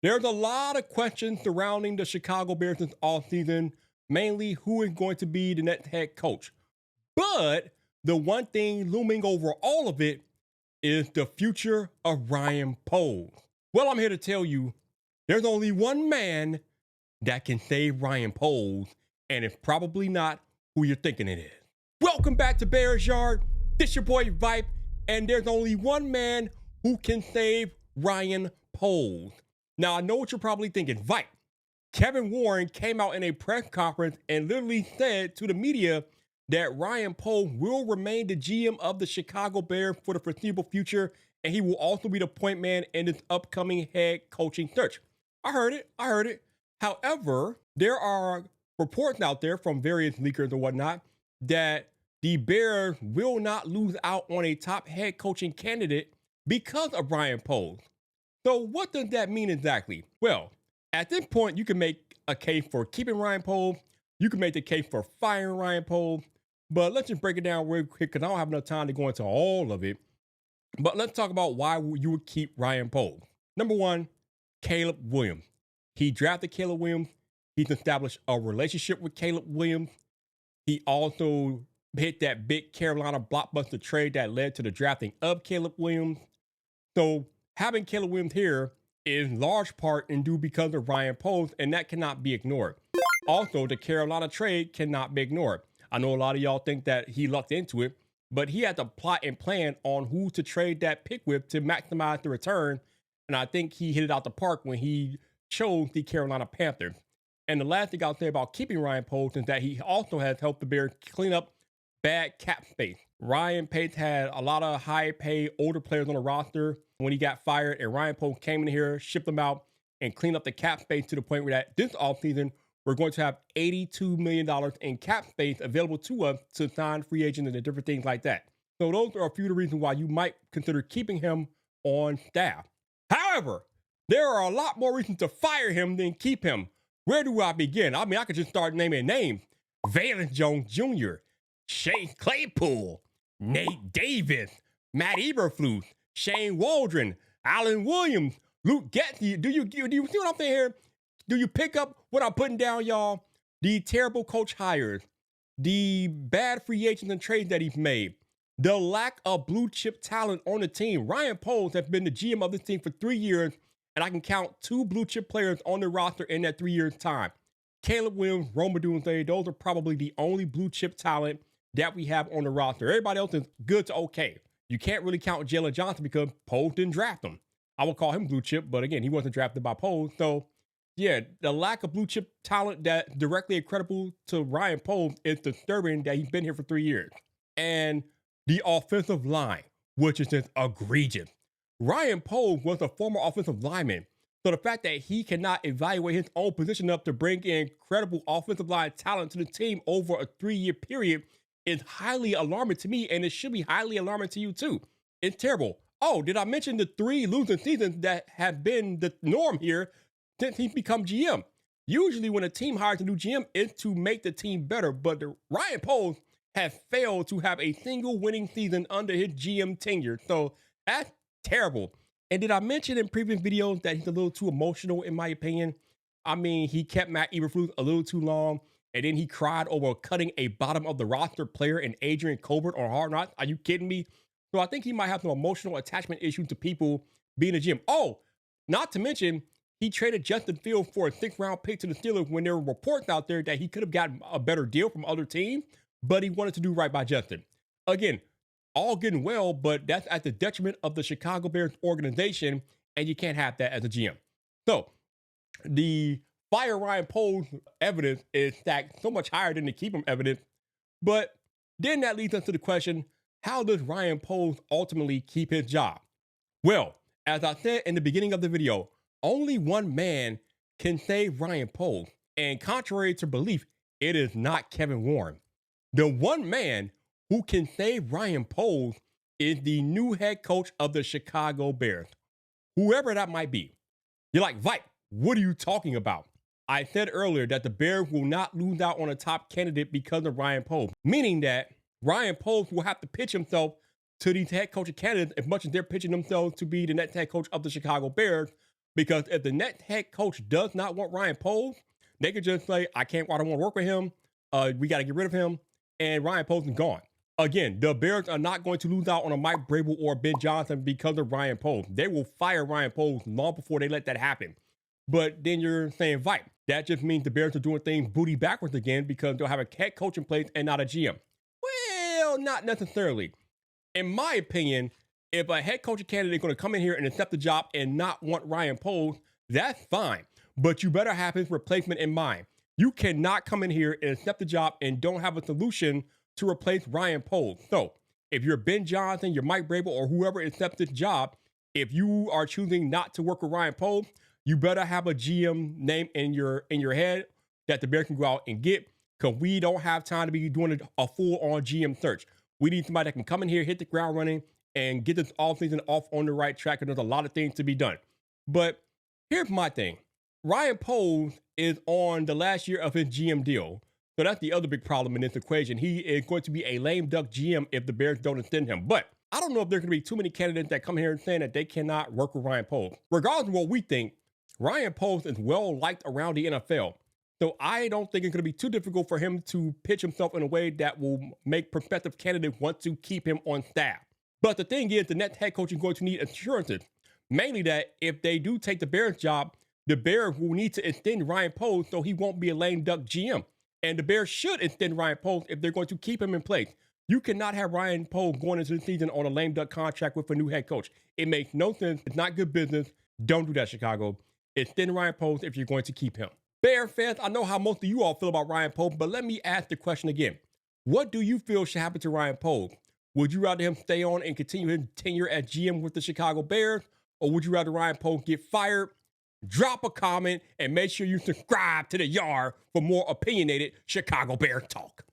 There's a lot of questions surrounding the Chicago Bears this offseason, mainly who is going to be the next head coach. But the one thing looming over all of it is the future of Ryan Poles. Well, I'm here to tell you there's only one man that can save Ryan Poles, and it's probably not who you're thinking it is. Welcome back to Bears Yard. This your boy Vipe, and there's only one man who can save Ryan Poles. Now, I know what you're probably thinking. Vipe, Kevin Warren came out in a press conference and literally said to the media that Ryan Poles will remain the GM of the Chicago Bears for the foreseeable future, and he will also be the point man in this upcoming head coaching search. I heard it. However, there are reports out there from various leakers and whatnot that the Bears will not lose out on a top head coaching candidate because of Ryan Poles. So what does that mean exactly? Well, at this point, you can make a case for keeping Ryan Poles. You can make the case for firing Ryan Poles. But let's just break it down real quick because I don't have enough time to go into all of it. But let's talk about why you would keep Ryan Poles. Number one, Caleb Williams. He drafted Caleb Williams. He's established a relationship with Caleb Williams. He also hit that big Carolina blockbuster trade that led to the drafting of Caleb Williams. So having Caleb Williams here is large part and due because of Ryan Poles, and that cannot be ignored. Also, the Carolina trade cannot be ignored. I know a lot of y'all think that he lucked into it, but he had to plot and plan on who to trade that pick with to maximize the return. And I think he hit it out the park when he chose the Carolina Panthers. And the last thing I'll say about keeping Ryan Poles is that he also has helped the Bears clean up bad cap space. Ryan Pace had a lot of high-paid older players on the roster when he got fired, and Ryan Poles came in here, shipped them out, and cleaned up the cap space to the point where that this offseason, we're going to have $82 million in cap space available to us to sign free agents and different things like that. So those are a few of the reasons why you might consider keeping him on staff. However, there are a lot more reasons to fire him than keep him. Where do I begin? I mean, I could just start naming names. Valence Jones Jr., Shane Claypool, Nate Davis, Matt Eberflus, Shane Waldron, Alan Williams, Luke Getsy. Do you see what I'm saying here? Do you pick up what I'm putting down, y'all? The terrible coach hires, the bad free agents and trades that he's made, the lack of blue chip talent on the team. Ryan Poles has been the GM of this team for 3 years, and I can count 2 blue chip players on the roster in that 3 years' time. Caleb Williams, Rome Odunze, those are probably the only blue chip talent that we have on the roster. Everybody else is good to okay. You can't really count Jalen Johnson because Poles didn't draft him. I would call him blue chip, but again, he wasn't drafted by Poles. So yeah, the lack of blue chip talent that's directly accreditable to Ryan Poles is disturbing that he's been here for 3 years. And the offensive line, which is just egregious. Ryan Poles was a former offensive lineman. So the fact that he cannot evaluate his own position up to bring in credible offensive line talent to the team over a 3-year period is highly alarming to me, and it should be highly alarming to you too. It's terrible. Oh, did I mention the 3 losing seasons that have been the norm here since he's become GM? Usually when a team hires a new GM, it's to make the team better, but Ryan Poles has failed to have a single winning season under his GM tenure. So that's terrible. And did I mention in previous videos that he's a little too emotional, in my opinion? I mean, he kept Matt Eberflus a little too long, and then he cried over cutting a bottom of the roster player in Adrian Colbert on Hard Knocks. Are you kidding me? So I think he might have some emotional attachment issues to people being a GM. Oh, not to mention, he traded Justin Fields for a 6th-round pick to the Steelers when there were reports out there that he could have gotten a better deal from other teams, but he wanted to do right by Justin. Again, all good and well, but that's at the detriment of the Chicago Bears organization, and you can't have that as a GM. So the fire Ryan Poles evidence is stacked so much higher than the keep him evidence. But then that leads us to the question, how does Ryan Poles ultimately keep his job? Well, as I said in the beginning of the video, only one man can save Ryan Poles. And contrary to belief, it is not Kevin Warren. The one man who can save Ryan Poles is the new head coach of the Chicago Bears, whoever that might be. You're like, Vipe, what are you talking about? I said earlier that the Bears will not lose out on a top candidate because of Ryan Poles, meaning that Ryan Poles will have to pitch himself to these head coaching candidates as much as they're pitching themselves to be the next head coach of the Chicago Bears. Because if the net head coach does not want Ryan Poles, they could just say, I don't want to work with him. We got to get rid of him. And Ryan Poles is gone. Again, the Bears are not going to lose out on a Mike Vrabel or Ben Johnson because of Ryan Poles. They will fire Ryan Poles long before they let that happen. But then you're saying, Vipe, that just means the Bears are doing things booty backwards again because they'll have a head coach in place and not a GM. Well, not necessarily. In my opinion, if a head coaching candidate is going to come in here and accept the job and not want Ryan Poles, that's fine. But you better have his replacement in mind. You cannot come in here and accept the job and don't have a solution to replace Ryan Poles. So if you're Ben Johnson, you're Mike Vrabel, or whoever accepts this job, if you are choosing not to work with Ryan Poles, you better have a GM name in your head that the Bears can go out and get, because we don't have time to be doing a full-on GM search. We need somebody that can come in here, hit the ground running, and get this offseason off on the right track, and there's a lot of things to be done. But here's my thing. Ryan Poles is on the last year of his GM deal. So that's the other big problem in this equation. He is going to be a lame duck GM if the Bears don't extend him. But I don't know if there's going to be too many candidates that come here and saying that they cannot work with Ryan Poles. Regardless of what we think, Ryan Poles is well liked around the NFL. So I don't think it's going to be too difficult for him to pitch himself in a way that will make prospective candidates want to keep him on staff. But the thing is, the next head coach is going to need assurances. Mainly that if they do take the Bears job, the Bears will need to extend Ryan Poles so he won't be a lame duck GM. And the Bears should extend Ryan Poles if they're going to keep him in place. You cannot have Ryan Poles going into the season on a lame duck contract with a new head coach. It makes no sense. It's not good business. Don't do that, Chicago. Extend Ryan Poles if you're going to keep him. Bear fans, I know how most of you all feel about Ryan Poles, but let me ask the question again. What do you feel should happen to Ryan Poles? Would you rather him stay on and continue his tenure as GM with the Chicago Bears, or would you rather Ryan Poles get fired? Drop a comment and make sure you subscribe to the Yard for more opinionated Chicago Bears talk.